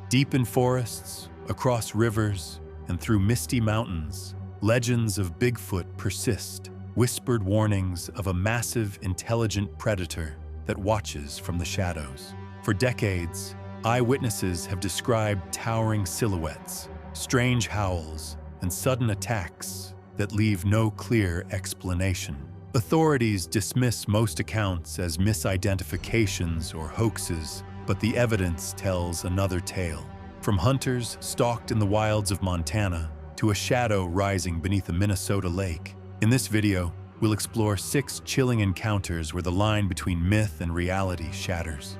Deep in forests, across rivers, and through misty mountains, legends of Bigfoot persist, whispered warnings of a massive, intelligent predator that watches from the shadows. For decades, eyewitnesses have described towering silhouettes, strange howls, and sudden attacks that leave no clear explanation. Authorities dismiss most accounts as misidentifications or hoaxes, but the evidence tells another tale. From hunters stalked in the wilds of Montana to a shadow rising beneath a Minnesota lake. In this video, we'll explore 6 chilling encounters where the line between myth and reality shatters.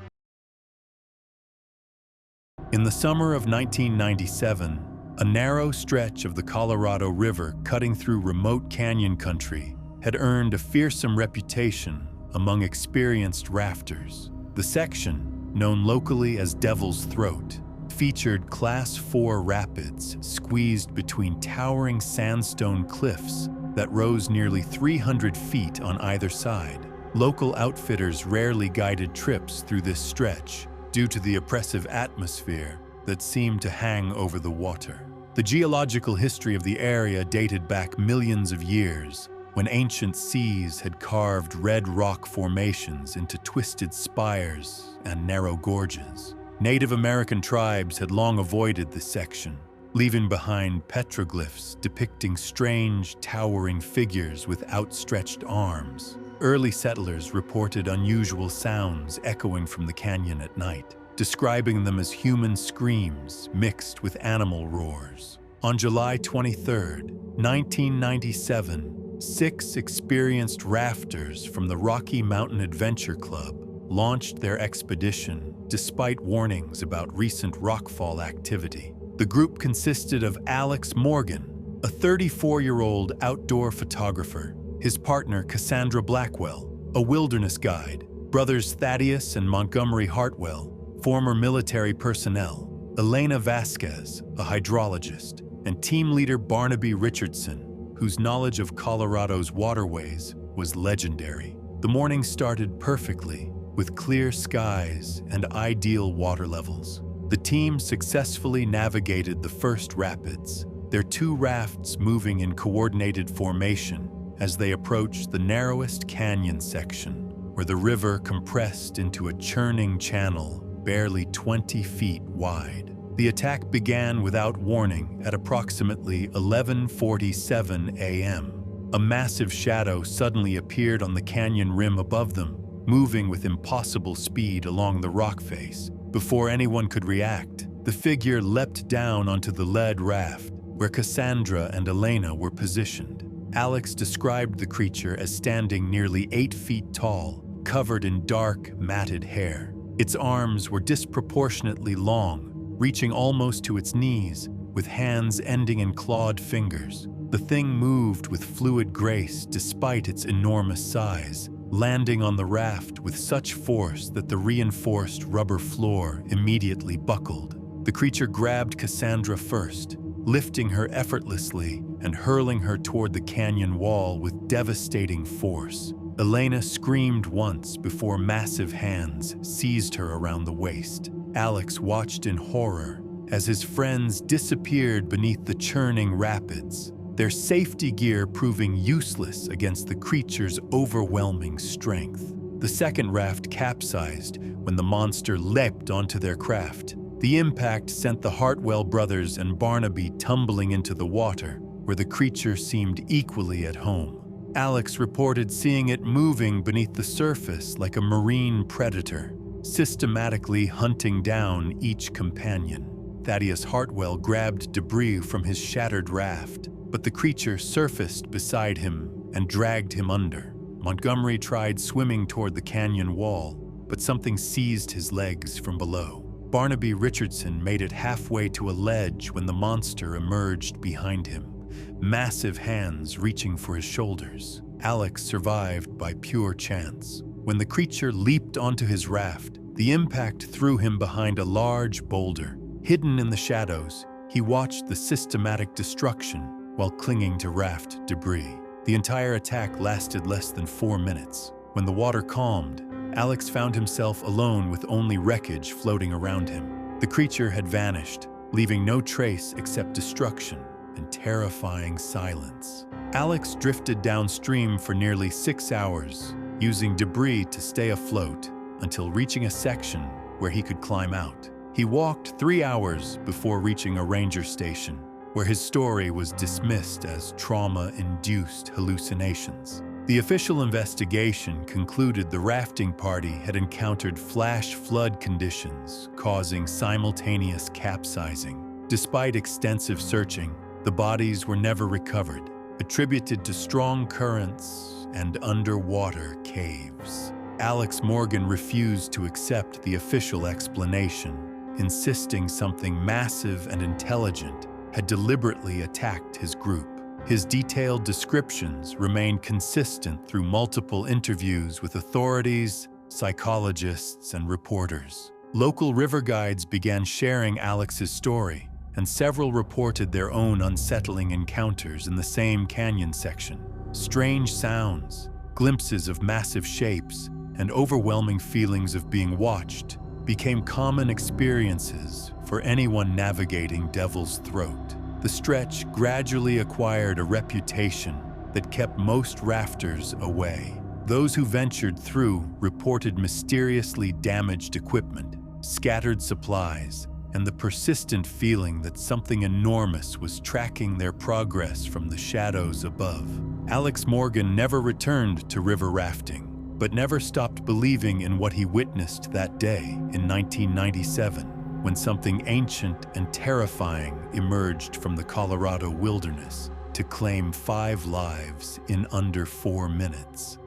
In the summer of 1997, a narrow stretch of the Colorado River cutting through remote canyon country had earned a fearsome reputation among experienced rafters. The section, known locally as Devil's Throat, featured Class 4 rapids squeezed between towering sandstone cliffs that rose nearly 300 feet on either side. Local outfitters rarely guided trips through this stretch due to the oppressive atmosphere that seemed to hang over the water. The geological history of the area dated back millions of years, when ancient seas had carved red rock formations into twisted spires and narrow gorges. Native American tribes had long avoided this section, leaving behind petroglyphs depicting strange, towering figures with outstretched arms. Early settlers reported unusual sounds echoing from the canyon at night, describing them as human screams mixed with animal roars. On July 23, 1997, 6 experienced rafters from the Rocky Mountain Adventure Club launched their expedition despite warnings about recent rockfall activity. The group consisted of Alex Morgan, a 34-year-old outdoor photographer, his partner Cassandra Blackwell, a wilderness guide, brothers Thaddeus and Montgomery Hartwell, former military personnel, Elena Vasquez, a hydrologist, and team leader Barnaby Richardson, whose knowledge of Colorado's waterways was legendary. The morning started perfectly, with clear skies and ideal water levels. The team successfully navigated the first rapids, their 2 rafts moving in coordinated formation as they approached the narrowest canyon section, where the river compressed into a churning channel barely 20 feet wide. The attack began without warning at approximately 11:47 a.m. A massive shadow suddenly appeared on the canyon rim above them, moving with impossible speed along the rock face. Before anyone could react, the figure leapt down onto the lead raft, where Cassandra and Elena were positioned. Alex described the creature as standing nearly 8 feet tall, covered in dark, matted hair. Its arms were disproportionately long, reaching almost to its knees, with hands ending in clawed fingers. The thing moved with fluid grace despite its enormous size, landing on the raft with such force that the reinforced rubber floor immediately buckled. The creature grabbed Cassandra first, lifting her effortlessly and hurling her toward the canyon wall with devastating force. Elena screamed once before massive hands seized her around the waist. Alex watched in horror as his friends disappeared beneath the churning rapids, their safety gear proving useless against the creature's overwhelming strength. The second raft capsized when the monster leapt onto their craft. The impact sent the Hartwell brothers and Barnaby tumbling into the water, where the creature seemed equally at home. Alex reported seeing it moving beneath the surface like a marine predator, systematically hunting down each companion. Thaddeus Hartwell grabbed debris from his shattered raft, but the creature surfaced beside him and dragged him under. Montgomery tried swimming toward the canyon wall, but something seized his legs from below. Barnaby Richardson made it halfway to a ledge when the monster emerged behind him, massive hands reaching for his shoulders. Alex survived by pure chance. When the creature leaped onto his raft, the impact threw him behind a large boulder. Hidden in the shadows, he watched the systematic destruction while clinging to raft debris. The entire attack lasted less than 4 minutes. When the water calmed, Alex found himself alone with only wreckage floating around him. The creature had vanished, leaving no trace except destruction and terrifying silence. Alex drifted downstream for nearly 6 hours, using debris to stay afloat until reaching a section where he could climb out. He walked 3 hours before reaching a ranger station, where his story was dismissed as trauma-induced hallucinations. The official investigation concluded the rafting party had encountered flash flood conditions causing simultaneous capsizing. Despite extensive searching, the bodies were never recovered, attributed to strong currents and underwater caves. Alex Morgan refused to accept the official explanation, insisting something massive and intelligent had deliberately attacked his group. His detailed descriptions remained consistent through multiple interviews with authorities, psychologists, and reporters. Local river guides began sharing Alex's story, and several reported their own unsettling encounters in the same canyon section. Strange sounds, glimpses of massive shapes, and overwhelming feelings of being watched became common experiences for anyone navigating Devil's Throat. The stretch gradually acquired a reputation that kept most rafters away. Those who ventured through reported mysteriously damaged equipment, scattered supplies, and the persistent feeling that something enormous was tracking their progress from the shadows above. Alex Morgan never returned to river rafting, but never stopped believing in what he witnessed that day in 1997, when something ancient and terrifying emerged from the Colorado wilderness to claim 5 lives in under 4 minutes.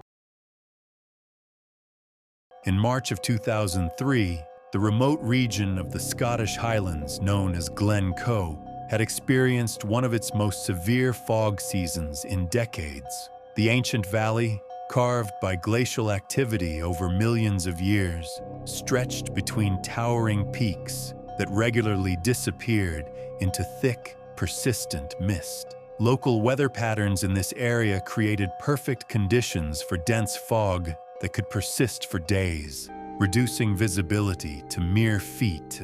In March of 2003, the remote region of the Scottish Highlands known as Glencoe had experienced one of its most severe fog seasons in decades. The ancient valley, carved by glacial activity over millions of years, stretched between towering peaks that regularly disappeared into thick, persistent mist. Local weather patterns in this area created perfect conditions for dense fog that could persist for days, reducing visibility to mere feet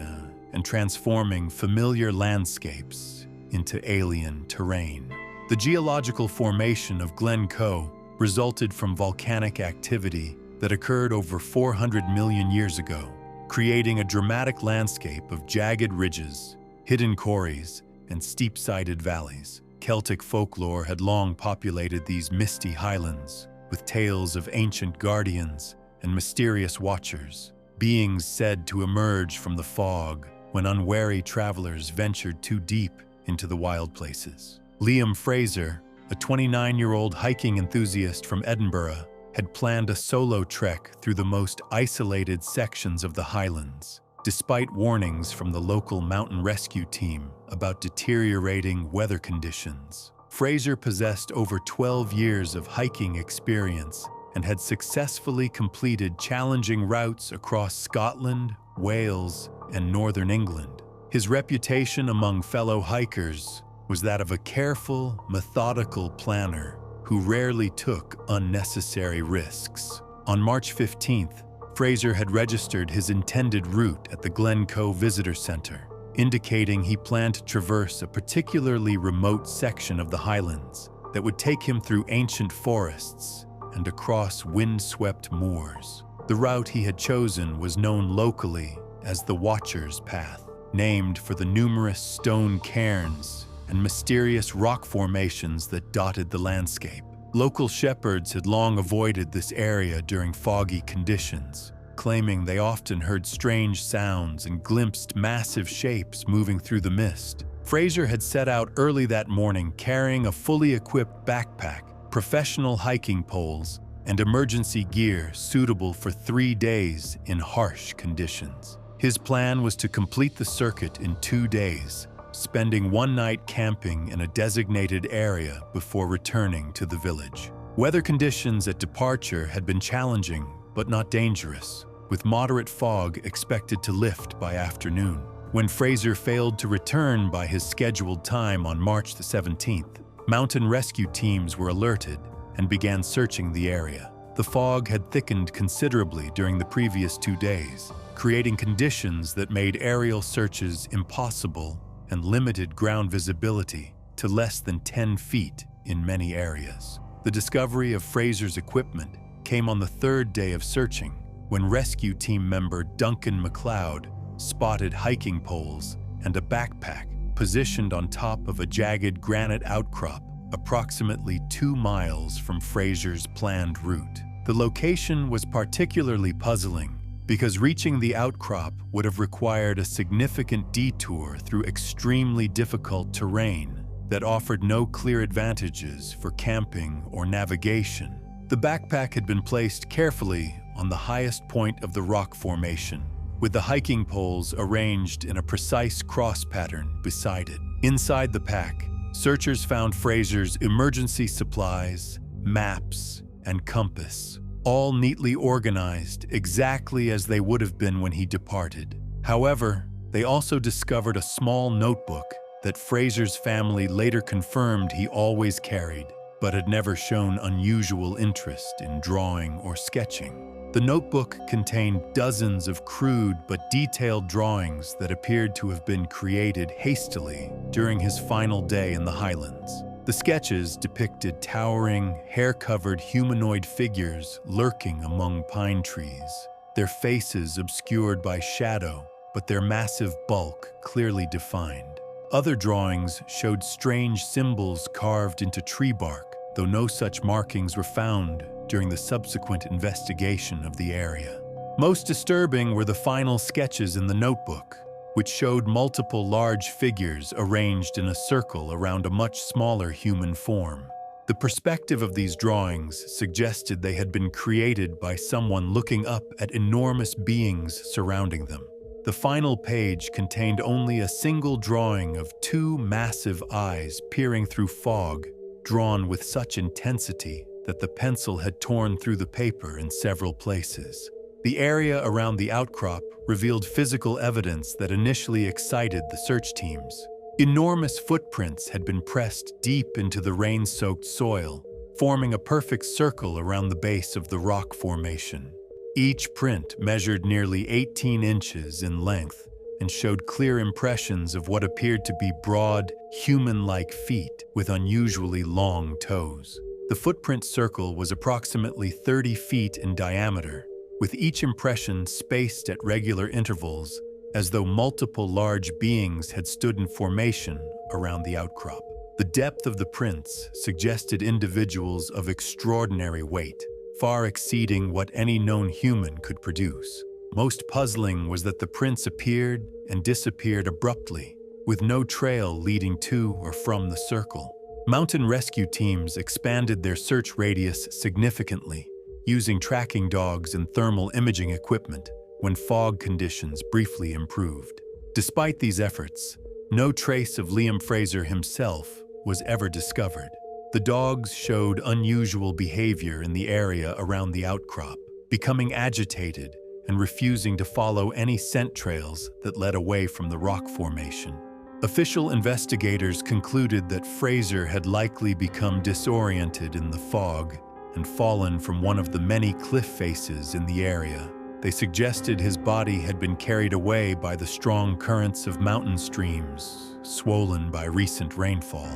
and transforming familiar landscapes into alien terrain. The geological formation of Glencoe resulted from volcanic activity that occurred over 400 million years ago, creating a dramatic landscape of jagged ridges, hidden quarries, and steep-sided valleys. Celtic folklore had long populated these misty highlands, with tales of ancient guardians and mysterious watchers, beings said to emerge from the fog when unwary travelers ventured too deep into the wild places. Liam Fraser, a 29-year-old hiking enthusiast from Edinburgh, had planned a solo trek through the most isolated sections of the highlands, despite warnings from the local mountain rescue team about deteriorating weather conditions. Fraser possessed over 12 years of hiking experience and had successfully completed challenging routes across Scotland, Wales, and northern England. His reputation among fellow hikers was that of a careful, methodical planner who rarely took unnecessary risks. On March 15th, Fraser had registered his intended route at the Glencoe Visitor Center, indicating he planned to traverse a particularly remote section of the highlands that would take him through ancient forests and across wind-swept moors. The route he had chosen was known locally as the Watcher's Path, named for the numerous stone cairns and mysterious rock formations that dotted the landscape. Local shepherds had long avoided this area during foggy conditions, claiming they often heard strange sounds and glimpsed massive shapes moving through the mist. Fraser had set out early that morning carrying a fully equipped backpack, professional hiking poles, and emergency gear suitable for 3 days in harsh conditions. His plan was to complete the circuit in 2 days, spending one night camping in a designated area before returning to the village. Weather conditions at departure had been challenging, but not dangerous, with moderate fog expected to lift by afternoon. When Fraser failed to return by his scheduled time on March the 17th, mountain rescue teams were alerted and began searching the area. The fog had thickened considerably during the previous 2 days, creating conditions that made aerial searches impossible and limited ground visibility to less than 10 feet in many areas. The discovery of Fraser's equipment came on the third day of searching, when rescue team member Duncan MacLeod spotted hiking poles and a backpack positioned on top of a jagged granite outcrop approximately 2 miles from Fraser's planned route. The location was particularly puzzling because reaching the outcrop would have required a significant detour through extremely difficult terrain that offered no clear advantages for camping or navigation. The backpack had been placed carefully on the highest point of the rock formation, with the hiking poles arranged in a precise cross pattern beside it. Inside the pack, searchers found Fraser's emergency supplies, maps, and compass, all neatly organized exactly as they would have been when he departed. However, they also discovered a small notebook that Fraser's family later confirmed he always carried, but had never shown unusual interest in drawing or sketching. The notebook contained dozens of crude but detailed drawings that appeared to have been created hastily during his final day in the Highlands. The sketches depicted towering, hair-covered humanoid figures lurking among pine trees, their faces obscured by shadow, but their massive bulk clearly defined. Other drawings showed strange symbols carved into tree bark, though no such markings were found during the subsequent investigation of the area. Most disturbing were the final sketches in the notebook, which showed multiple large figures arranged in a circle around a much smaller human form. The perspective of these drawings suggested they had been created by someone looking up at enormous beings surrounding them. The final page contained only a single drawing of 2 massive eyes peering through fog, drawn with such intensity that the pencil had torn through the paper in several places. The area around the outcrop revealed physical evidence that initially excited the search teams. Enormous footprints had been pressed deep into the rain-soaked soil, forming a perfect circle around the base of the rock formation. Each print measured nearly 18 inches in length and showed clear impressions of what appeared to be broad, human-like feet with unusually long toes. The footprint circle was approximately 30 feet in diameter, with each impression spaced at regular intervals, as though multiple large beings had stood in formation around the outcrop. The depth of the prints suggested individuals of extraordinary weight, far exceeding what any known human could produce. Most puzzling was that the prints appeared and disappeared abruptly, with no trail leading to or from the circle. Mountain rescue teams expanded their search radius significantly, using tracking dogs and thermal imaging equipment when fog conditions briefly improved. Despite these efforts, no trace of Liam Fraser himself was ever discovered. The dogs showed unusual behavior in the area around the outcrop, becoming agitated and refusing to follow any scent trails that led away from the rock formation. Official investigators concluded that Fraser had likely become disoriented in the fog and fallen from one of the many cliff faces in the area. They suggested his body had been carried away by the strong currents of mountain streams, swollen by recent rainfall.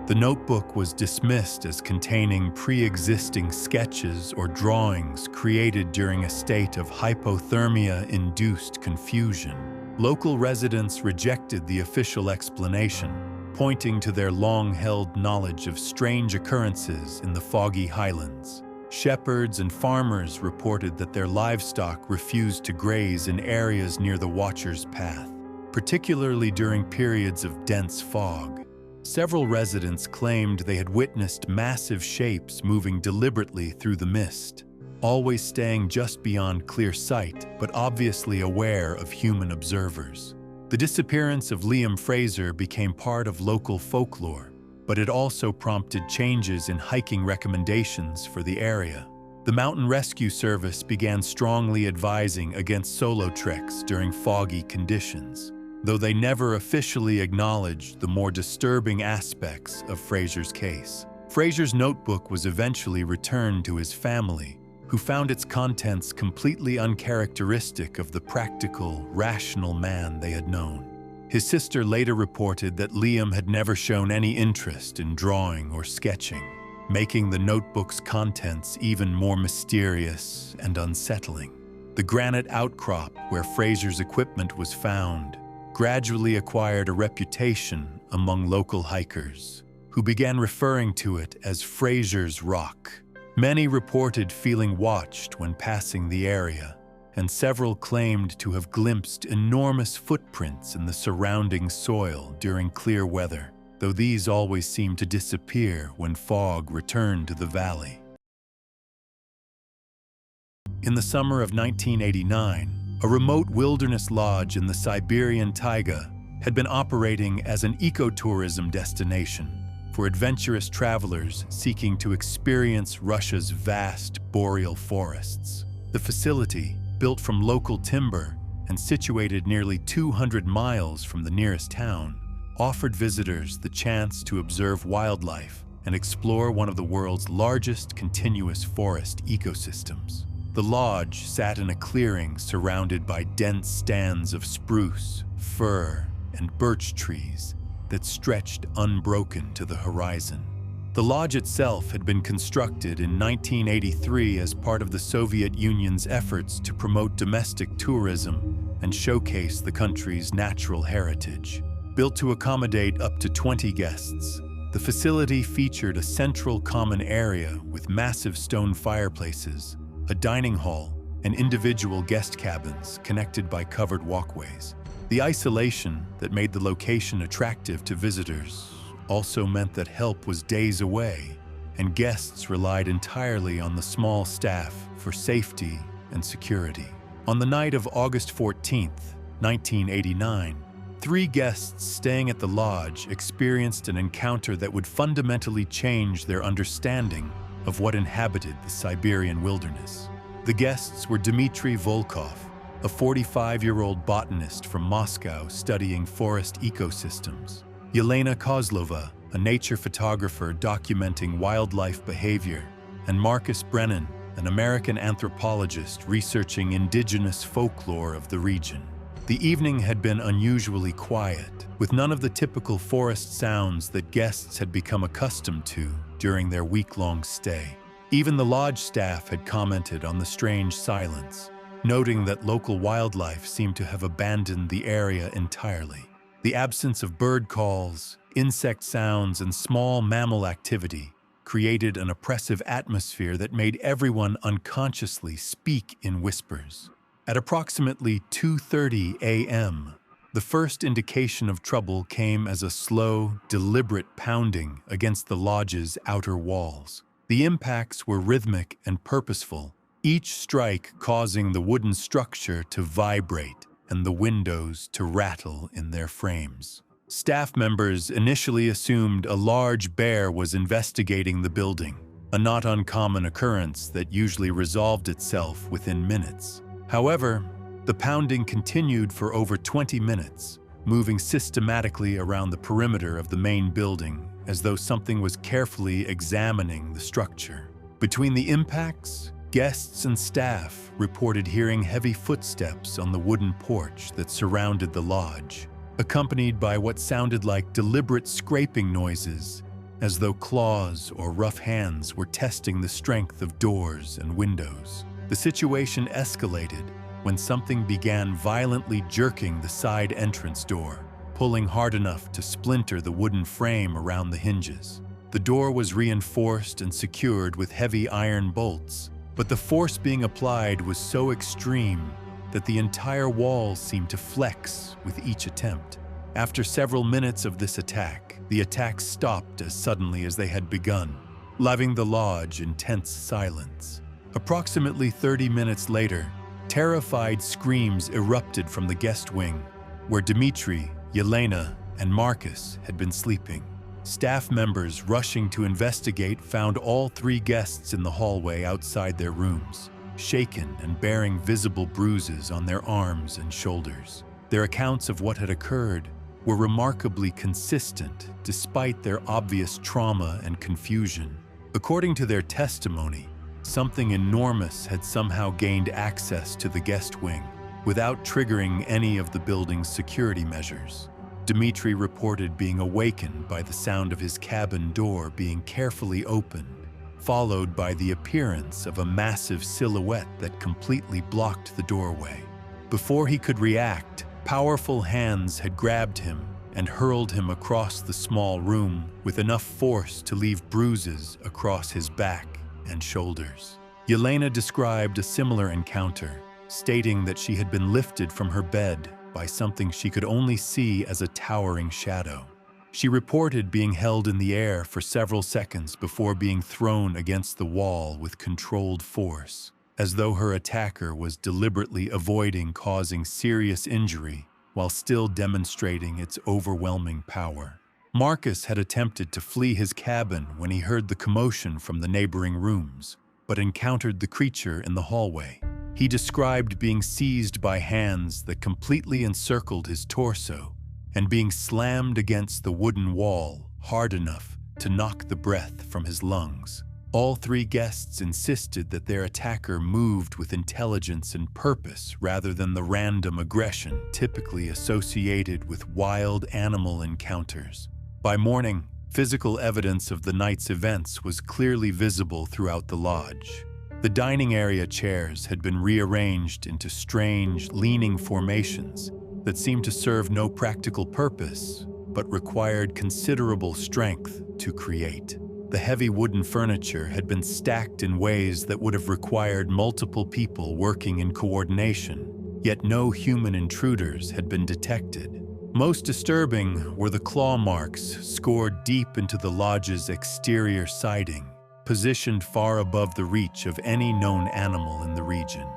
The notebook was dismissed as containing pre-existing sketches or drawings created during a state of hypothermia-induced confusion. Local residents rejected the official explanation, pointing to their long-held knowledge of strange occurrences in the foggy highlands. Shepherds and farmers reported that their livestock refused to graze in areas near the Watcher's Path, particularly during periods of dense fog. Several residents claimed they had witnessed massive shapes moving deliberately through the mist, always staying just beyond clear sight, but obviously aware of human observers. The disappearance of Liam Fraser became part of local folklore, but it also prompted changes in hiking recommendations for the area. The Mountain Rescue Service began strongly advising against solo treks during foggy conditions, though they never officially acknowledged the more disturbing aspects of Fraser's case. Fraser's notebook was eventually returned to his family, who found its contents completely uncharacteristic of the practical, rational man they had known. His sister later reported that Liam had never shown any interest in drawing or sketching, making the notebook's contents even more mysterious and unsettling. The granite outcrop where Fraser's equipment was found gradually acquired a reputation among local hikers, who began referring to it as Fraser's Rock. Many reported feeling watched when passing the area, and several claimed to have glimpsed enormous footprints in the surrounding soil during clear weather, though these always seemed to disappear when fog returned to the valley. In the summer of 1989, a remote wilderness lodge in the Siberian taiga had been operating as an ecotourism destination for adventurous travelers seeking to experience Russia's vast boreal forests. The facility, built from local timber and situated nearly 200 miles from the nearest town, offered visitors the chance to observe wildlife and explore one of the world's largest continuous forest ecosystems. The lodge sat in a clearing surrounded by dense stands of spruce, fir, and birch trees that stretched unbroken to the horizon. The lodge itself had been constructed in 1983 as part of the Soviet Union's efforts to promote domestic tourism and showcase the country's natural heritage. Built to accommodate up to 20 guests, the facility featured a central common area with massive stone fireplaces, a dining hall, and individual guest cabins connected by covered walkways. The isolation that made the location attractive to visitors also meant that help was days away, and guests relied entirely on the small staff for safety and security. On the night of August 14, 1989, 3 guests staying at the lodge experienced an encounter that would fundamentally change their understanding of what inhabited the Siberian wilderness. The guests were Dmitry Volkov, a 45-year-old botanist from Moscow studying forest ecosystems; Yelena Kozlova, a nature photographer documenting wildlife behavior; and Marcus Brennan, an American anthropologist researching indigenous folklore of the region. The evening had been unusually quiet, with none of the typical forest sounds that guests had become accustomed to during their week-long stay. Even the lodge staff had commented on the strange silence, noting that local wildlife seemed to have abandoned the area entirely. The absence of bird calls, insect sounds, and small mammal activity created an oppressive atmosphere that made everyone unconsciously speak in whispers. At approximately 2:30 a.m., the first indication of trouble came as a slow, deliberate pounding against the lodge's outer walls. The impacts were rhythmic and purposeful, each strike causing the wooden structure to vibrate and the windows to rattle in their frames. Staff members initially assumed a large bear was investigating the building, a not uncommon occurrence that usually resolved itself within minutes. However, the pounding continued for over 20 minutes, moving systematically around the perimeter of the main building as though something was carefully examining the structure. Between the impacts, guests and staff reported hearing heavy footsteps on the wooden porch that surrounded the lodge, accompanied by what sounded like deliberate scraping noises, as though claws or rough hands were testing the strength of doors and windows. The situation escalated when something began violently jerking the side entrance door, pulling hard enough to splinter the wooden frame around the hinges. The door was reinforced and secured with heavy iron bolts, but the force being applied was so extreme that the entire wall seemed to flex with each attempt. After several minutes of this attack, the attacks stopped as suddenly as they had begun, leaving the lodge in tense silence. Approximately 30 minutes later, terrified screams erupted from the guest wing, where Dmitry, Yelena, and Marcus had been sleeping. Staff members rushing to investigate found all 3 guests in the hallway outside their rooms, shaken and bearing visible bruises on their arms and shoulders. Their accounts of what had occurred were remarkably consistent despite their obvious trauma and confusion. According to their testimony, Something enormous had somehow gained access to the guest wing without triggering any of the building's security measures. Dmitri reported being awakened by the sound of his cabin door being carefully opened, followed by the appearance of a massive silhouette that completely blocked the doorway. Before he could react, powerful hands had grabbed him and hurled him across the small room with enough force to leave bruises across his back and shoulders. Yelena described a similar encounter, stating that she had been lifted from her bed by something she could only see as a towering shadow. She reported being held in the air for several seconds before being thrown against the wall with controlled force, as though her attacker was deliberately avoiding causing serious injury while still demonstrating its overwhelming power. Marcus had attempted to flee his cabin when he heard the commotion from the neighboring rooms, but encountered the creature in the hallway. He described being seized by hands that completely encircled his torso and being slammed against the wooden wall hard enough to knock the breath from his lungs. All three guests insisted that their attacker moved with intelligence and purpose rather than the random aggression typically associated with wild animal encounters. By morning, physical evidence of the night's events was clearly visible throughout the lodge. The dining area chairs had been rearranged into strange, leaning formations that seemed to serve no practical purpose, but required considerable strength to create. The heavy wooden furniture had been stacked in ways that would have required multiple people working in coordination, yet no human intruders had been detected. Most disturbing were the claw marks scored deep into the lodge's exterior siding, positioned far above the reach of any known animal in the region.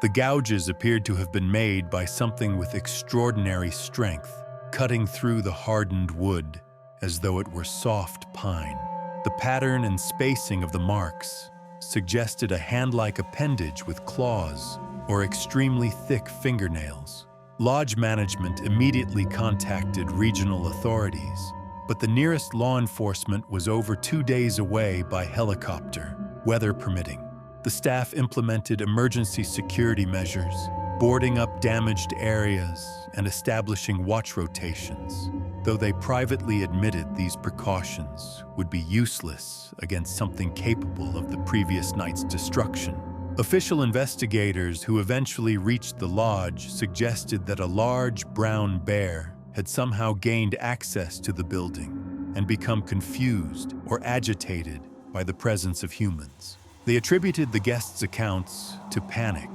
The gouges appeared to have been made by something with extraordinary strength, cutting through the hardened wood as though it were soft pine. The pattern and spacing of the marks suggested a hand-like appendage with claws or extremely thick fingernails. Lodge management immediately contacted regional authorities, but the nearest law enforcement was over 2 days away by helicopter, weather permitting. The staff implemented emergency security measures, boarding up damaged areas and establishing watch rotations, though they privately admitted these precautions would be useless against something capable of the previous night's destruction. Official investigators who eventually reached the lodge suggested that a large brown bear had somehow gained access to the building and become confused or agitated by the presence of humans. They attributed the guests' accounts to panic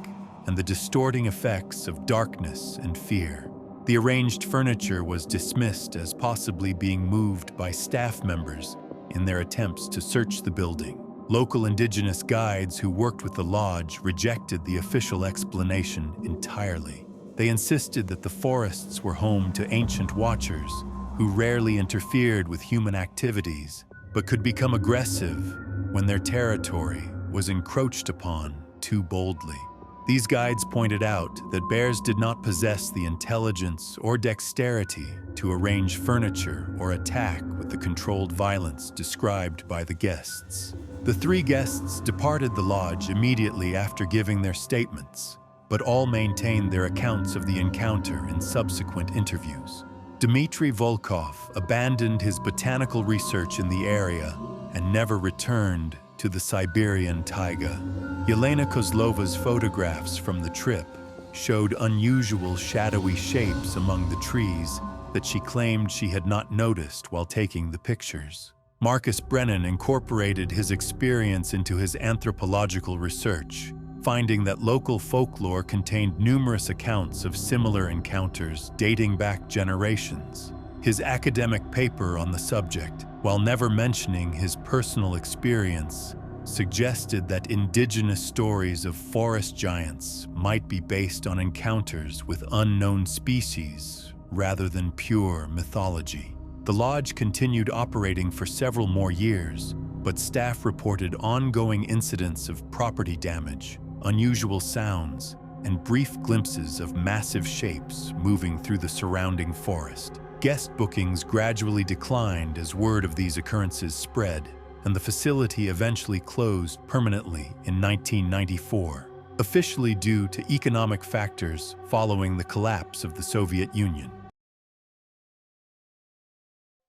and the distorting effects of darkness and fear. The arranged furniture was dismissed as possibly being moved by staff members in their attempts to search the building. Local indigenous guides who worked with the lodge rejected the official explanation entirely. They insisted that the forests were home to ancient watchers who rarely interfered with human activities, but could become aggressive when their territory was encroached upon too boldly. These guides pointed out that bears did not possess the intelligence or dexterity to arrange furniture or attack with the controlled violence described by the guests. The three guests departed the lodge immediately after giving their statements, but all maintained their accounts of the encounter in subsequent interviews. Dmitry Volkov abandoned his botanical research in the area and never returned to the Siberian taiga. Yelena Kozlova's photographs from the trip showed unusual shadowy shapes among the trees that she claimed she had not noticed while taking the pictures. Marcus Brennan incorporated his experience into his anthropological research, finding that local folklore contained numerous accounts of similar encounters dating back generations. His academic paper on the subject, while never mentioning his personal experience, suggested that indigenous stories of forest giants might be based on encounters with unknown species rather than pure mythology. The lodge continued operating for several more years, but staff reported ongoing incidents of property damage, unusual sounds, and brief glimpses of massive shapes moving through the surrounding forest. Guest bookings gradually declined as word of these occurrences spread, and the facility eventually closed permanently in 1994, officially due to economic factors following the collapse of the Soviet Union.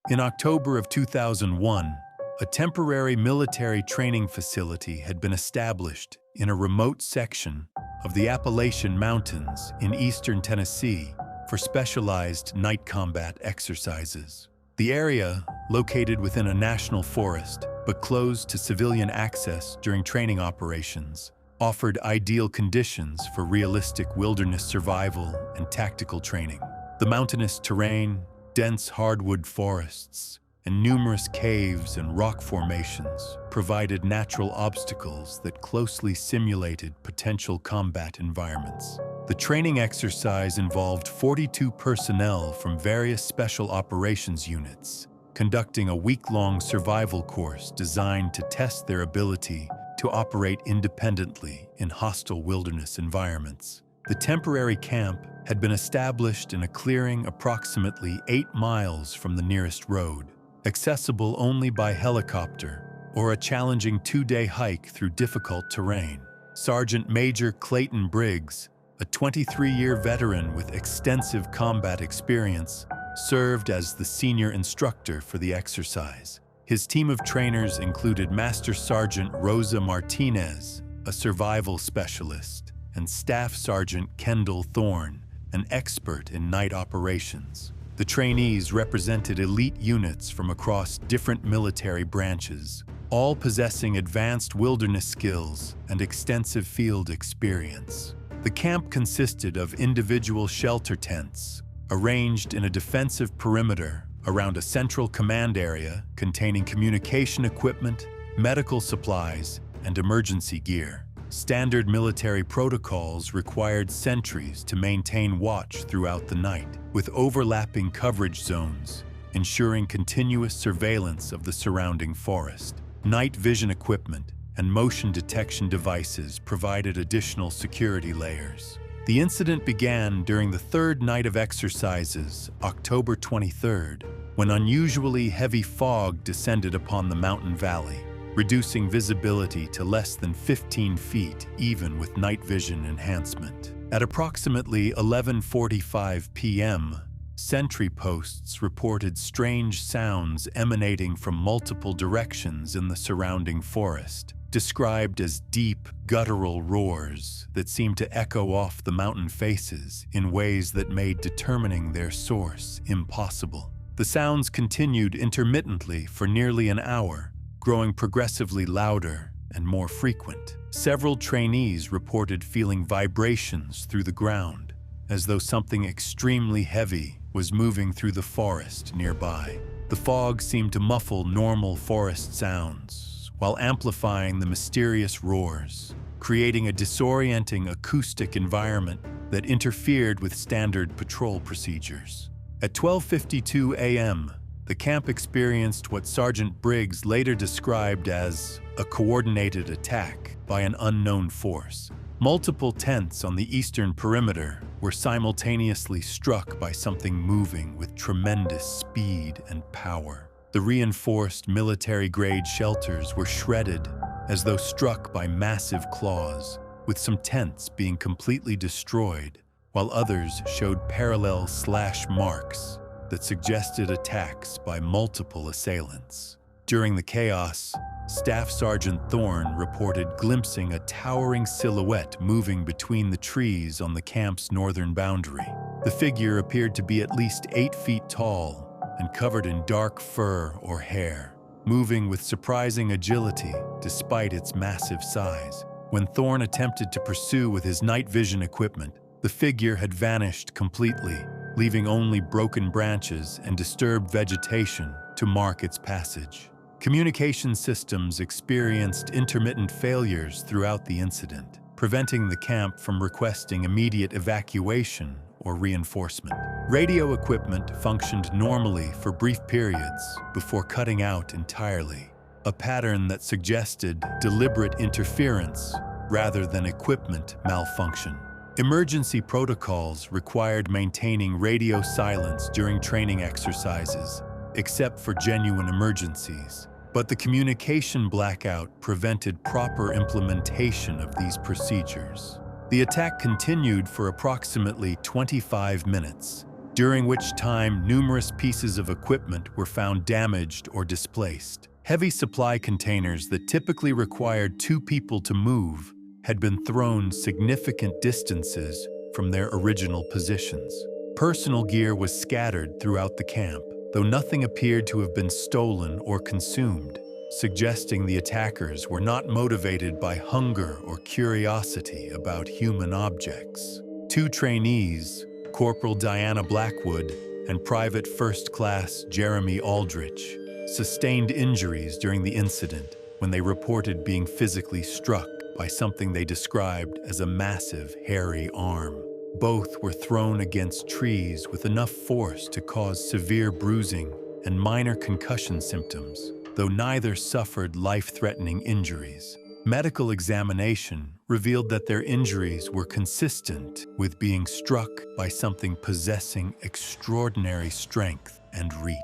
In October of 2001, a temporary military training facility had been established in a remote section of the Appalachian Mountains in eastern Tennessee for specialized night combat exercises. The area, located within a national forest but closed to civilian access during training operations, offered ideal conditions for realistic wilderness survival and tactical training. The mountainous terrain, dense hardwood forests, and numerous caves and rock formations provided natural obstacles that closely simulated potential combat environments. The training exercise involved 42 personnel from various special operations units, conducting a week-long survival course designed to test their ability to operate independently in hostile wilderness environments. The temporary camp had been established in a clearing approximately 8 miles from the nearest road, accessible only by helicopter or a challenging 2-day hike through difficult terrain. Sergeant Major Clayton Briggs, a 23-year veteran with extensive combat experience, served as the senior instructor for the exercise. His team of trainers included Master Sergeant Rosa Martinez, a survival specialist, and Staff Sergeant Kendall Thorne, an expert in night operations. The trainees represented elite units from across different military branches, all possessing advanced wilderness skills and extensive field experience. The camp consisted of individual shelter tents, arranged in a defensive perimeter around a central command area containing communication equipment, medical supplies, and emergency gear. Standard military protocols required sentries to maintain watch throughout the night, with overlapping coverage zones, ensuring continuous surveillance of the surrounding forest. Night vision equipment and motion detection devices provided additional security layers. The incident began during the third night of exercises, October 23rd, when unusually heavy fog descended upon the mountain valley, reducing visibility to less than 15 feet even with night vision enhancement. At approximately 11:45 p.m., sentry posts reported strange sounds emanating from multiple directions in the surrounding forest, described as deep, guttural roars that seemed to echo off the mountain faces in ways that made determining their source impossible. The sounds continued intermittently for nearly an hour, growing progressively louder and more frequent. Several trainees reported feeling vibrations through the ground, as though something extremely heavy was moving through the forest nearby. The fog seemed to muffle normal forest sounds, while amplifying the mysterious roars, creating a disorienting acoustic environment that interfered with standard patrol procedures. At 12:52 a.m., the camp experienced what Sergeant Briggs later described as a coordinated attack by an unknown force. Multiple tents on the eastern perimeter were simultaneously struck by something moving with tremendous speed and power. The reinforced military-grade shelters were shredded as though struck by massive claws, with some tents being completely destroyed, while others showed parallel slash marks that suggested attacks by multiple assailants. During the chaos, Staff Sergeant Thorne reported glimpsing a towering silhouette moving between the trees on the camp's northern boundary. The figure appeared to be at least 8 feet tall and covered in dark fur or hair, moving with surprising agility despite its massive size. When Thorne attempted to pursue with his night vision equipment, the figure had vanished completely, leaving only broken branches and disturbed vegetation to mark its passage. Communication systems experienced intermittent failures throughout the incident, preventing the camp from requesting immediate evacuation or reinforcement. Radio equipment functioned normally for brief periods before cutting out entirely, a pattern that suggested deliberate interference rather than equipment malfunction. Emergency protocols required maintaining radio silence during training exercises, except for genuine emergencies, But the communication blackout prevented proper implementation of these procedures. The attack continued for approximately 25 minutes, during which time numerous pieces of equipment were found damaged or displaced. Heavy supply containers that typically required 2 people to move had been thrown significant distances from their original positions. Personal gear was scattered throughout the camp, though nothing appeared to have been stolen or consumed, suggesting the attackers were not motivated by hunger or curiosity about human objects. 2 trainees, Corporal Diana Blackwood and Private First Class Jeremy Aldrich, sustained injuries during the incident when they reported being physically struck by something they described as a massive, hairy arm. Both were thrown against trees with enough force to cause severe bruising and minor concussion symptoms, though neither suffered life-threatening injuries. Medical examination revealed that their injuries were consistent with being struck by something possessing extraordinary strength and reach.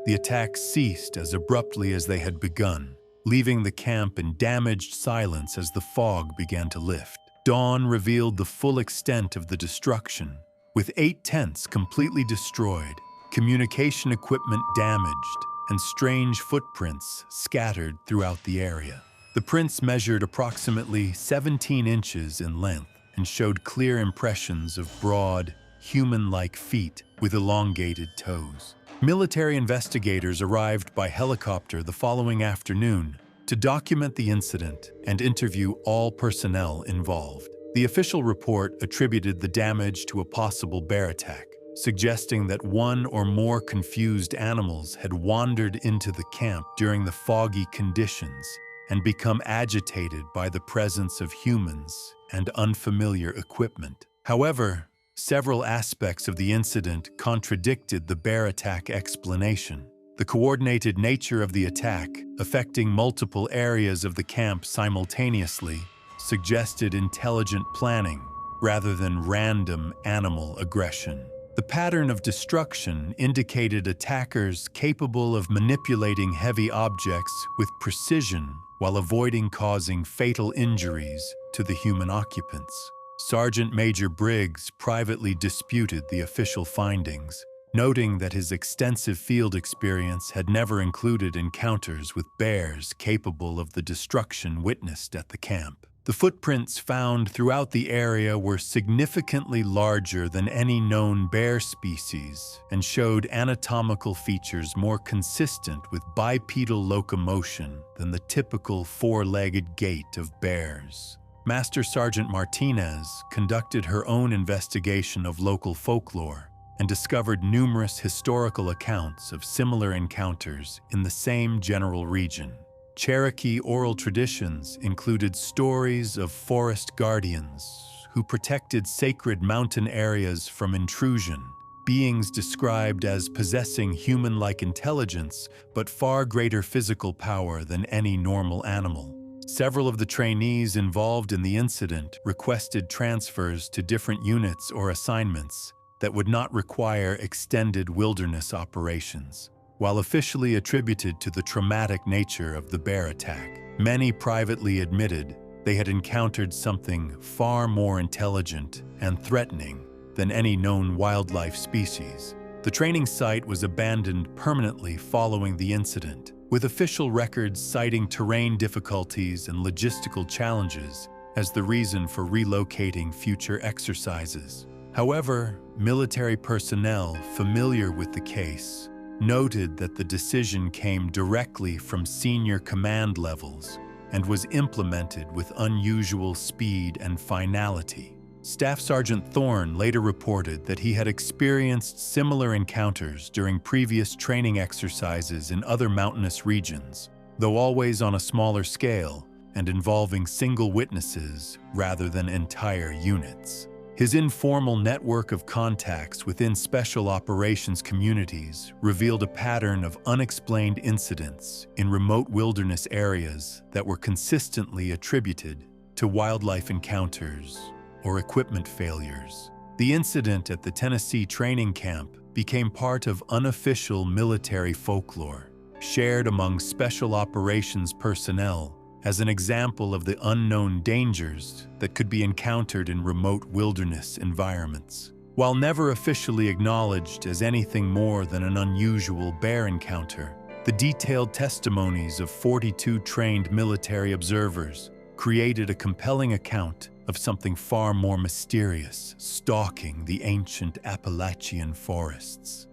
The attack ceased as abruptly as they had begun, leaving the camp in damaged silence as the fog began to lift. Dawn revealed the full extent of the destruction, with 8 tents completely destroyed, communication equipment damaged, and strange footprints scattered throughout the area. The prints measured approximately 17 inches in length and showed clear impressions of broad, human-like feet with elongated toes. Military investigators arrived by helicopter the following afternoon to document the incident and interview all personnel involved. The official report attributed the damage to a possible bear attack, suggesting that 1 or more confused animals had wandered into the camp during the foggy conditions and become agitated by the presence of humans and unfamiliar equipment. However, several aspects of the incident contradicted the bear attack explanation. The coordinated nature of the attack, affecting multiple areas of the camp simultaneously, suggested intelligent planning rather than random animal aggression. The pattern of destruction indicated attackers capable of manipulating heavy objects with precision while avoiding causing fatal injuries to the human occupants. Sergeant Major Briggs privately disputed the official findings, noting that his extensive field experience had never included encounters with bears capable of the destruction witnessed at the camp. The footprints found throughout the area were significantly larger than any known bear species and showed anatomical features more consistent with bipedal locomotion than the typical 4-legged gait of bears. Master Sergeant Martinez conducted her own investigation of local folklore and discovered numerous historical accounts of similar encounters in the same general region. Cherokee oral traditions included stories of forest guardians who protected sacred mountain areas from intrusion, beings described as possessing human-like intelligence but far greater physical power than any normal animal. Several of the trainees involved in the incident requested transfers to different units or assignments that would not require extended wilderness operations. While officially attributed to the traumatic nature of the bear attack, many privately admitted they had encountered something far more intelligent and threatening than any known wildlife species. The training site was abandoned permanently following the incident, with official records citing terrain difficulties and logistical challenges as the reason for relocating future exercises. However, military personnel familiar with the case noted that the decision came directly from senior command levels and was implemented with unusual speed and finality. Staff Sergeant Thorne later reported that he had experienced similar encounters during previous training exercises in other mountainous regions, though always on a smaller scale and involving single witnesses rather than entire units. His informal network of contacts within special operations communities revealed a pattern of unexplained incidents in remote wilderness areas that were consistently attributed to wildlife encounters or equipment failures. The incident at the Tennessee training camp became part of unofficial military folklore, shared among special operations personnel as an example of the unknown dangers that could be encountered in remote wilderness environments. While never officially acknowledged as anything more than an unusual bear encounter, the detailed testimonies of 42 trained military observers created a compelling account of something far more mysterious stalking the ancient Appalachian forests.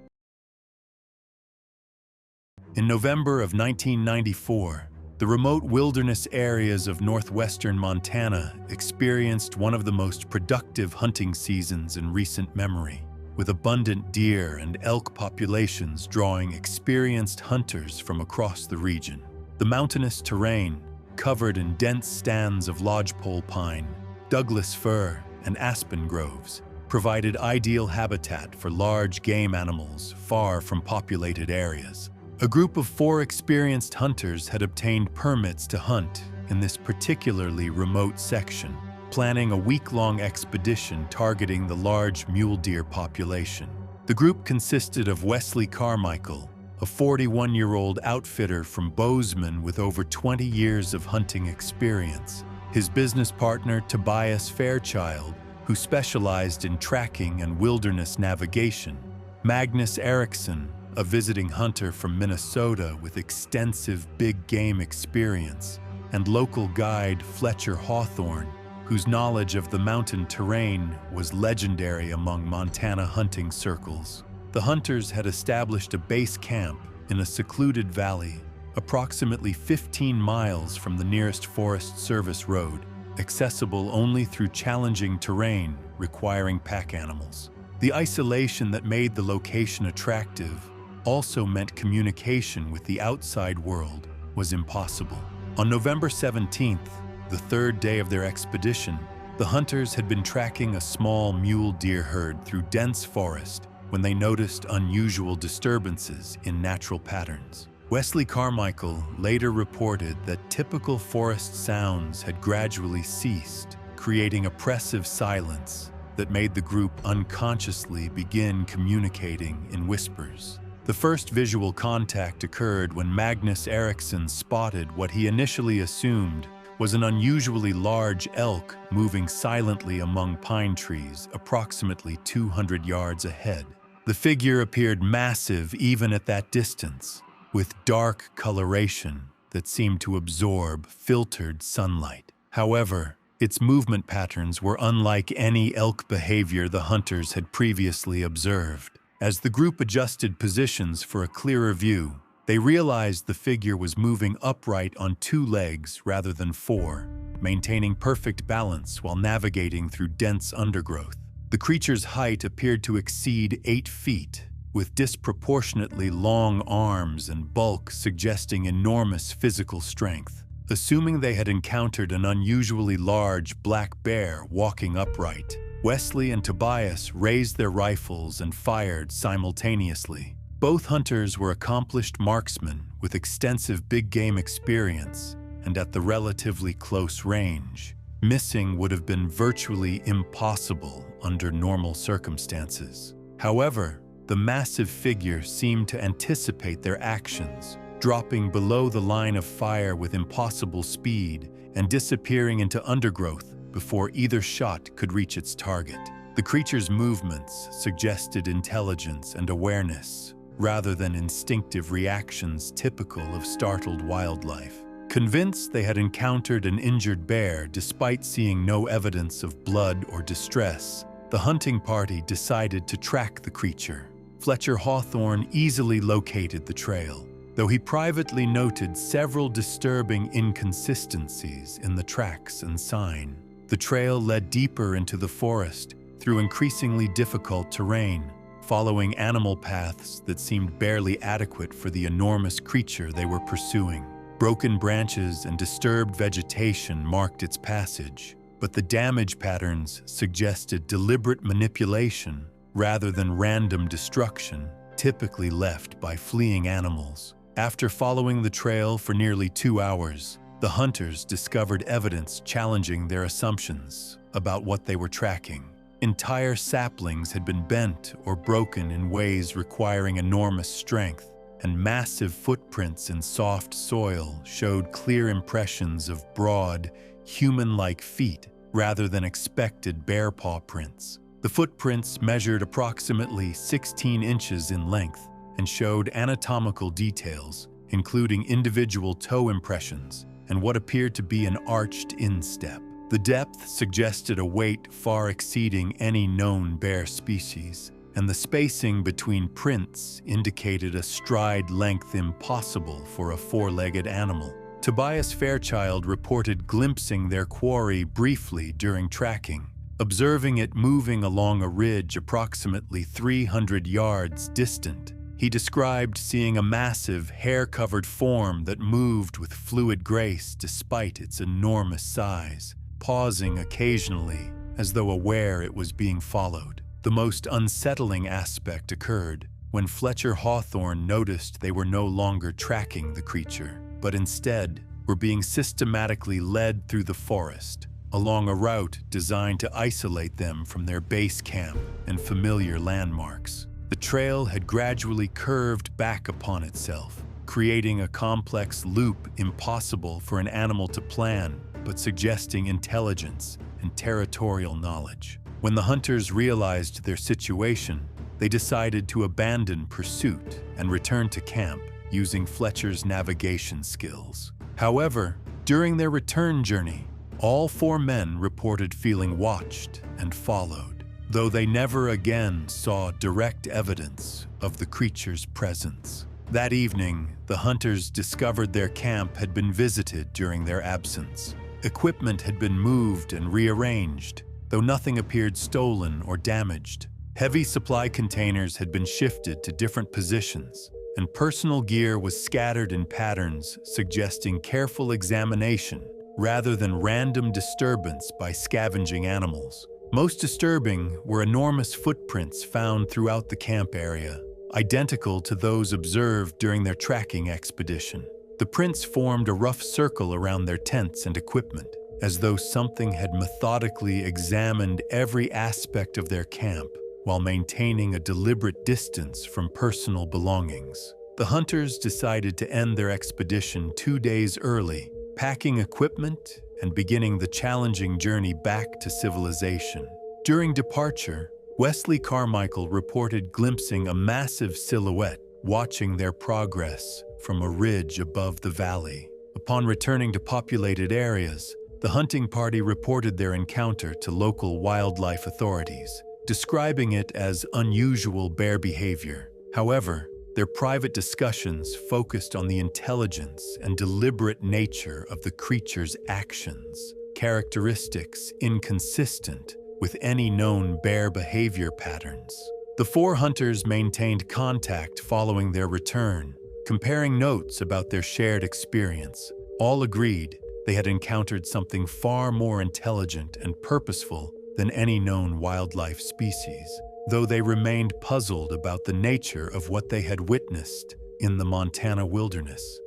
In November of 1994, the remote wilderness areas of northwestern Montana experienced one of the most productive hunting seasons in recent memory, with abundant deer and elk populations drawing experienced hunters from across the region. The mountainous terrain, covered in dense stands of lodgepole pine, Douglas fir, and aspen groves, provided ideal habitat for large game animals far from populated areas. A group of 4 experienced hunters had obtained permits to hunt in this particularly remote section, planning a week-long expedition targeting the large mule deer population. The group consisted of Wesley Carmichael, a 41-year-old outfitter from Bozeman with over 20 years of hunting experience, his business partner Tobias Fairchild, who specialized in tracking and wilderness navigation, Magnus Eriksson, a visiting hunter from Minnesota with extensive big game experience, and local guide Fletcher Hawthorne, whose knowledge of the mountain terrain was legendary among Montana hunting circles. The hunters had established a base camp in a secluded valley, approximately 15 miles from the nearest Forest Service road, accessible only through challenging terrain requiring pack animals. The isolation that made the location attractive also meant communication with the outside world was impossible. On November 17th, the 3rd day of their expedition, the hunters had been tracking a small mule deer herd through dense forest when they noticed unusual disturbances in natural patterns. Wesley Carmichael later reported that typical forest sounds had gradually ceased, creating oppressive silence that made the group unconsciously begin communicating in whispers. The first visual contact occurred when Magnus Eriksson spotted what he initially assumed was an unusually large elk moving silently among pine trees approximately 200 yards ahead. The figure appeared massive even at that distance, with dark coloration that seemed to absorb filtered sunlight. However, its movement patterns were unlike any elk behavior the hunters had previously observed. As the group adjusted positions for a clearer view, they realized the figure was moving upright on 2 legs rather than 4, maintaining perfect balance while navigating through dense undergrowth. The creature's height appeared to exceed 8 feet, with disproportionately long arms and bulk suggesting enormous physical strength. Assuming they had encountered an unusually large black bear walking upright, Wesley and Tobias raised their rifles and fired simultaneously. Both hunters were accomplished marksmen with extensive big game experience, and at the relatively close range, missing would have been virtually impossible under normal circumstances. However, the massive figure seemed to anticipate their actions, dropping below the line of fire with impossible speed and disappearing into undergrowth before either shot could reach its target. The creature's movements suggested intelligence and awareness, rather than instinctive reactions typical of startled wildlife. Convinced they had encountered an injured bear despite seeing no evidence of blood or distress, the hunting party decided to track the creature. Fletcher Hawthorne easily located the trail, though he privately noted several disturbing inconsistencies in the tracks and sign. The trail led deeper into the forest through increasingly difficult terrain, following animal paths that seemed barely adequate for the enormous creature they were pursuing. Broken branches and disturbed vegetation marked its passage, but the damage patterns suggested deliberate manipulation rather than random destruction, typically left by fleeing animals. After following the trail for nearly 2 hours, the hunters discovered evidence challenging their assumptions about what they were tracking. Entire saplings had been bent or broken in ways requiring enormous strength, and massive footprints in soft soil showed clear impressions of broad, human-like feet rather than expected bear paw prints. The footprints measured approximately 16 inches in length and showed anatomical details, including individual toe impressions and what appeared to be an arched instep. The depth suggested a weight far exceeding any known bear species, and the spacing between prints indicated a stride length impossible for a four-legged animal. Tobias Fairchild reported glimpsing their quarry briefly during tracking, observing it moving along a ridge approximately 300 yards distant. He described seeing a massive, hair-covered form that moved with fluid grace despite its enormous size, pausing occasionally as though aware it was being followed. The most unsettling aspect occurred when Fletcher Hawthorne noticed they were no longer tracking the creature, but instead were being systematically led through the forest, along a route designed to isolate them from their base camp and familiar landmarks. The trail had gradually curved back upon itself, creating a complex loop impossible for an animal to plan, but suggesting intelligence and territorial knowledge. When the hunters realized their situation, they decided to abandon pursuit and return to camp using Fletcher's navigation skills. However, during their return journey, all four men reported feeling watched and followed, though they never again saw direct evidence of the creature's presence. That evening, the hunters discovered their camp had been visited during their absence. Equipment had been moved and rearranged, though nothing appeared stolen or damaged. Heavy supply containers had been shifted to different positions, and personal gear was scattered in patterns suggesting careful examination rather than random disturbance by scavenging animals. Most disturbing were enormous footprints found throughout the camp area, identical to those observed during their tracking expedition. The prints formed a rough circle around their tents and equipment, as though something had methodically examined every aspect of their camp while maintaining a deliberate distance from personal belongings. The hunters decided to end their expedition 2 days early, packing equipment and beginning the challenging journey back to civilization. During departure, Wesley Carmichael reported glimpsing a massive silhouette watching their progress from a ridge above the valley. Upon returning to populated areas, the hunting party reported their encounter to local wildlife authorities, describing it as unusual bear behavior. However, their private discussions focused on the intelligence and deliberate nature of the creature's actions, characteristics inconsistent with any known bear behavior patterns. The four hunters maintained contact following their return, comparing notes about their shared experience. All agreed they had encountered something far more intelligent and purposeful than any known wildlife species, though they remained puzzled about the nature of what they had witnessed in the Montana wilderness.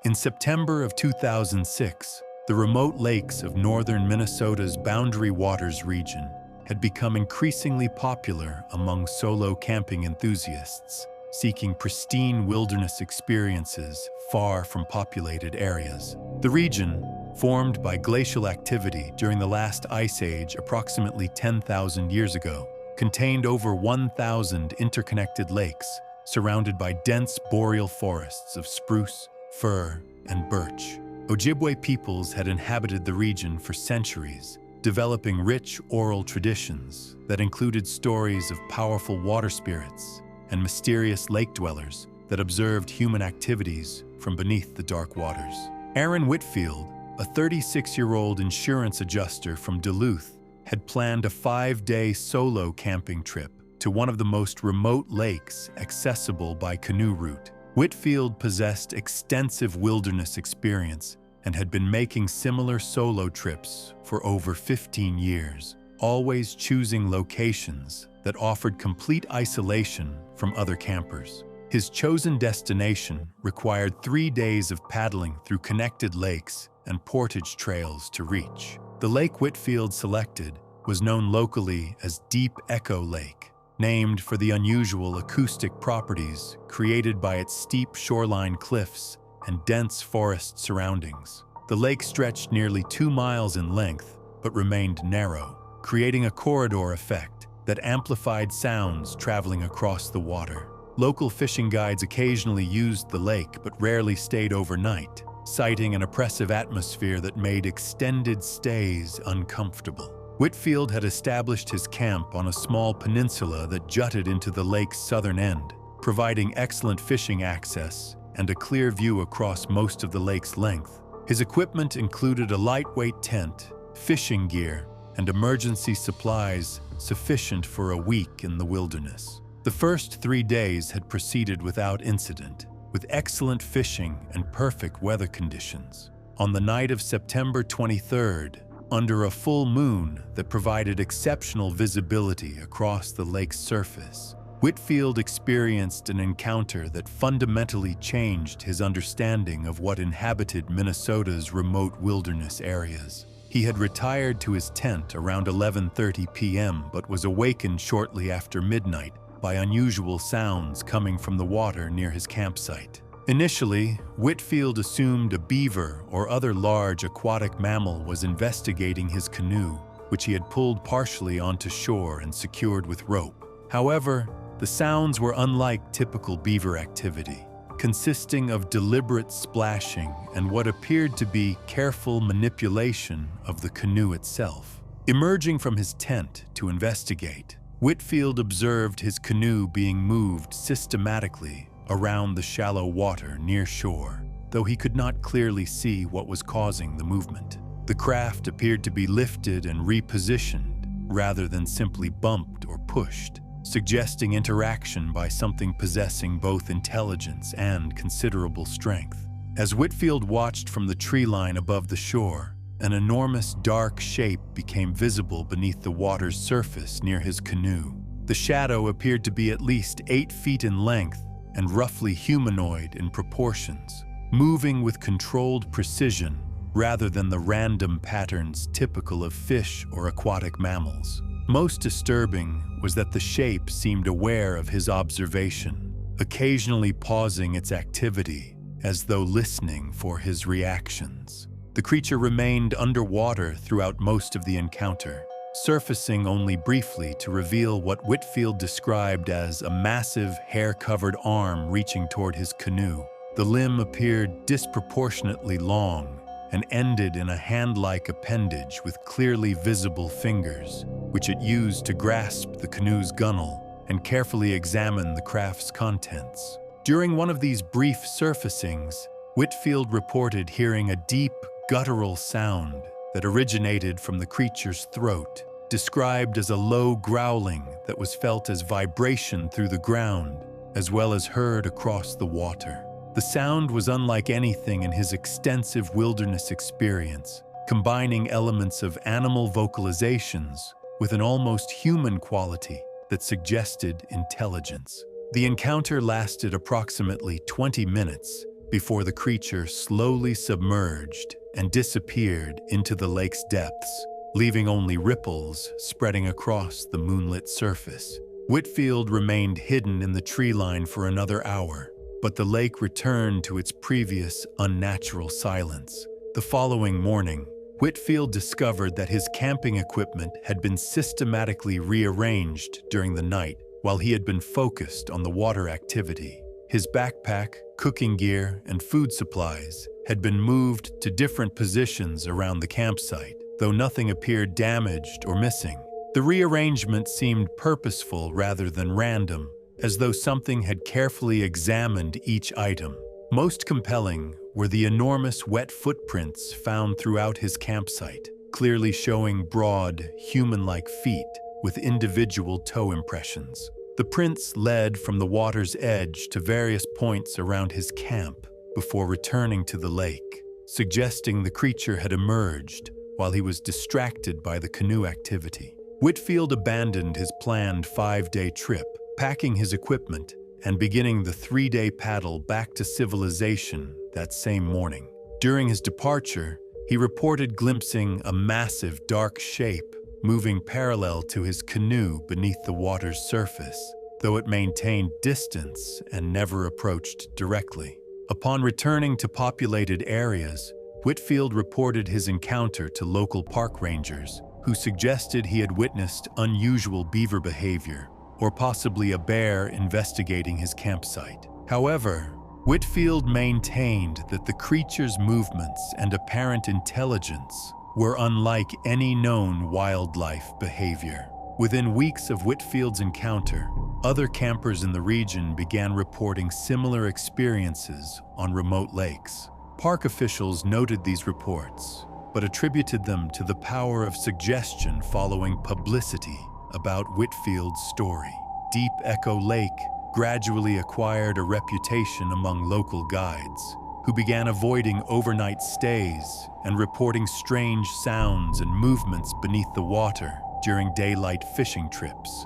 In September of 2006, the remote lakes of northern Minnesota's Boundary Waters region had become increasingly popular among solo camping enthusiasts, seeking pristine wilderness experiences far from populated areas. The region, formed by glacial activity during the last ice age approximately 10,000 years ago, contained over 1,000 interconnected lakes surrounded by dense boreal forests of spruce, fir, and birch. Ojibwe peoples had inhabited the region for centuries, developing rich oral traditions that included stories of powerful water spirits and mysterious lake dwellers that observed human activities from beneath the dark waters. Aaron Whitfield, a 36-year-old insurance adjuster from Duluth, had planned a 5-day solo camping trip to one of the most remote lakes accessible by canoe route. Whitfield possessed extensive wilderness experience and had been making similar solo trips for over 15 years, always choosing locations that offered complete isolation from other campers. His chosen destination required 3 days of paddling through connected lakes and portage trails to reach. The lake Whitfield selected was known locally as Deep Echo Lake, named for the unusual acoustic properties created by its steep shoreline cliffs and dense forest surroundings. The lake stretched nearly 2 miles in length, but remained narrow, creating a corridor effect that amplified sounds traveling across the water. Local fishing guides occasionally used the lake but rarely stayed overnight, citing an oppressive atmosphere that made extended stays uncomfortable. Whitfield had established his camp on a small peninsula that jutted into the lake's southern end, providing excellent fishing access and a clear view across most of the lake's length. His equipment included a lightweight tent, fishing gear, and emergency supplies sufficient for a week in the wilderness. The first 3 days had proceeded without incident, with excellent fishing and perfect weather conditions. On the night of September 23rd, under a full moon that provided exceptional visibility across the lake's surface, Whitfield experienced an encounter that fundamentally changed his understanding of what inhabited Minnesota's remote wilderness areas. He had retired to his tent around 11:30 p.m. but was awakened shortly after midnight by unusual sounds coming from the water near his campsite. Initially, Whitfield assumed a beaver or other large aquatic mammal was investigating his canoe, which he had pulled partially onto shore and secured with rope. However, the sounds were unlike typical beaver activity, consisting of deliberate splashing and what appeared to be careful manipulation of the canoe itself. Emerging from his tent to investigate, Whitfield observed his canoe being moved systematically around the shallow water near shore, though he could not clearly see what was causing the movement. The craft appeared to be lifted and repositioned rather than simply bumped or pushed, suggesting interaction by something possessing both intelligence and considerable strength. As Whitfield watched from the tree line above the shore, an enormous dark shape became visible beneath the water's surface near his canoe. The shadow appeared to be at least 8 feet in length and roughly humanoid in proportions, moving with controlled precision rather than the random patterns typical of fish or aquatic mammals. Most disturbing was that the shape seemed aware of his observation, occasionally pausing its activity as though listening for his reactions. The creature remained underwater throughout most of the encounter, surfacing only briefly to reveal what Whitfield described as a massive, hair-covered arm reaching toward his canoe. The limb appeared disproportionately long and ended in a hand-like appendage with clearly visible fingers, which it used to grasp the canoe's gunwale and carefully examine the craft's contents. During one of these brief surfacings, Whitfield reported hearing a deep, guttural sound that originated from the creature's throat, described as a low growling that was felt as vibration through the ground, as well as heard across the water. The sound was unlike anything in his extensive wilderness experience, combining elements of animal vocalizations with an almost human quality that suggested intelligence. The encounter lasted approximately 20 minutes before the creature slowly submerged and disappeared into the lake's depths, leaving only ripples spreading across the moonlit surface. Whitfield remained hidden in the tree line for another hour, but the lake returned to its previous unnatural silence. The following morning, Whitfield discovered that his camping equipment had been systematically rearranged during the night while he had been focused on the water activity. His backpack, cooking gear, and food supplies had been moved to different positions around the campsite, though nothing appeared damaged or missing. The rearrangement seemed purposeful rather than random, as though something had carefully examined each item. Most compelling were the enormous wet footprints found throughout his campsite, clearly showing broad, human-like feet with individual toe impressions. The prints led from the water's edge to various points around his camp before returning to the lake, suggesting the creature had emerged while he was distracted by the canoe activity. Whitfield abandoned his planned 5-day trip, packing his equipment and beginning the 3-day paddle back to civilization that same morning. During his departure, he reported glimpsing a massive dark shape moving parallel to his canoe beneath the water's surface, though it maintained distance and never approached directly. Upon returning to populated areas, Whitfield reported his encounter to local park rangers, who suggested he had witnessed unusual beaver behavior, or possibly a bear investigating his campsite. However, Whitfield maintained that the creature's movements and apparent intelligence were unlike any known wildlife behavior. Within weeks of Whitfield's encounter, other campers in the region began reporting similar experiences on remote lakes. Park officials noted these reports, but attributed them to the power of suggestion following publicity about Whitfield's story. Deep Echo Lake gradually acquired a reputation among local guides, who began avoiding overnight stays and reporting strange sounds and movements beneath the water during daylight fishing trips.